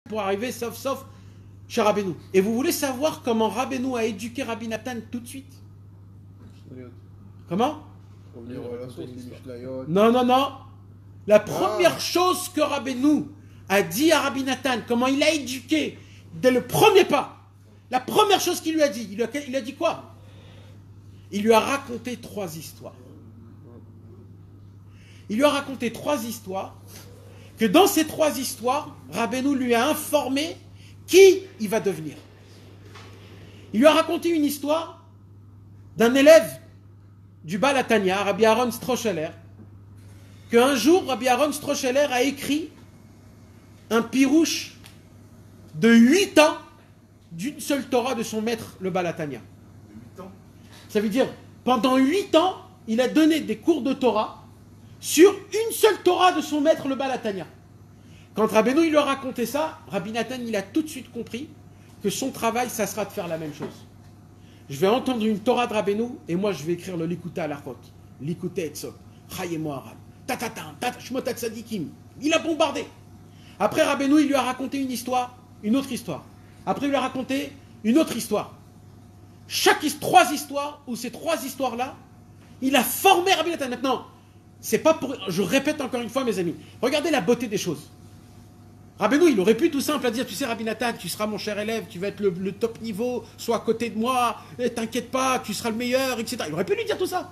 pour arriver sauf chez Rabbeinu. Et vous voulez savoir comment Rabbeinu a éduqué Rabbi Nathan tout de suite? Comment? Non, non, non. La première chose que Rabbeinu a dit à Rabbi Nathan, comment il a éduqué dès le premier pas, la première chose qu'il lui a dit, il a dit quoi? Il lui a raconté 3 histoires. Il lui a raconté 3 histoires, que dans ces 3 histoires, Rabbeinu lui a informé qui il va devenir. Il lui a raconté une histoire d'un élève du Baal Hatanya, Rabbi Aaron Strocheller, qu'un jour, Rabbi Aaron Strocheller a écrit un pirouche de 8 ans d'une seule Torah de son maître, le Baal Hatanya. 8 ans. Ça veut dire, pendant 8 ans, il a donné des cours de Torah sur une seule Torah de son maître, le Baal Hatanya. Quand Rabbeinu il lui a raconté ça, Rabbi Nathan il a tout de suite compris que son travail, ça sera de faire la même chose. Je vais entendre une Torah de Rabbeinu et moi je vais écrire le Likuta Alachot, Likuta Etzot, Chayemo Haran, Tatatan, Shmotat Tzadikim. Il a bombardé. Après Rabbeinu il lui a raconté une histoire, une autre histoire. Après il lui a raconté une autre histoire. Chaque 3 histoires, ou ces 3 histoires-là, il a formé Rabbi Nathan. Maintenant, c'est pas pour. Je répète encore une fois, mes amis, regardez la beauté des choses. Rabbeinu, il aurait pu tout simple à dire, tu sais Rabbi Nathan, tu seras mon cher élève, tu vas être le top niveau, sois à côté de moi, t'inquiète pas, tu seras le meilleur, etc. Il aurait pu lui dire tout ça.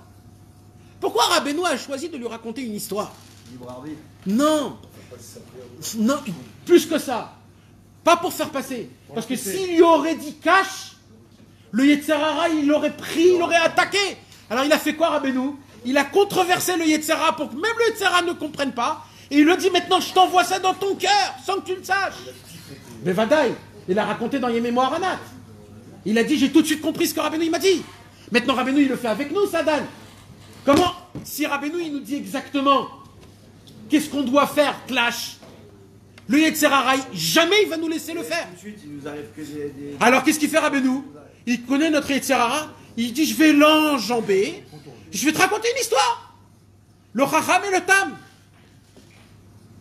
Pourquoi Rabbeinu a choisi de lui raconter une histoire? Non. Non, plus que ça. Pas pour faire passer. Parce que s'il lui aurait dit cache, le Yetzer Hara, il l'aurait pris, il l'aurait attaqué. Alors il a fait quoi Rabbeinu? Il a controversé le Yetzer Hara pour que même le Yetzer Hara ne comprenne pas. Et il lui dit maintenant je t'envoie ça dans ton cœur sans que tu le saches. Mais Vadaï, il a raconté dans Yememo Aranat. Il a dit j'ai tout de suite compris ce que Rabbeinu il m'a dit. Maintenant Rabbeinu il le fait avec nous, Sadan. Comment? Si Rabbeinu il nous dit exactement qu'est-ce qu'on doit faire, clash, le Yetzer Hara, jamais il va nous laisser le faire. Alors qu'est-ce qu'il fait Rabbeinu? Il connaît notre Yetzer Hara, il dit je vais l'enjamber, je vais te raconter une histoire. Le Chacham et le Tam.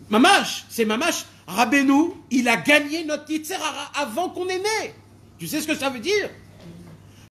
Mamash, c'est Mamash. Rabbeinu, il a gagné notre Yetzer Hara avant qu'on est né. Tu sais ce que ça veut dire?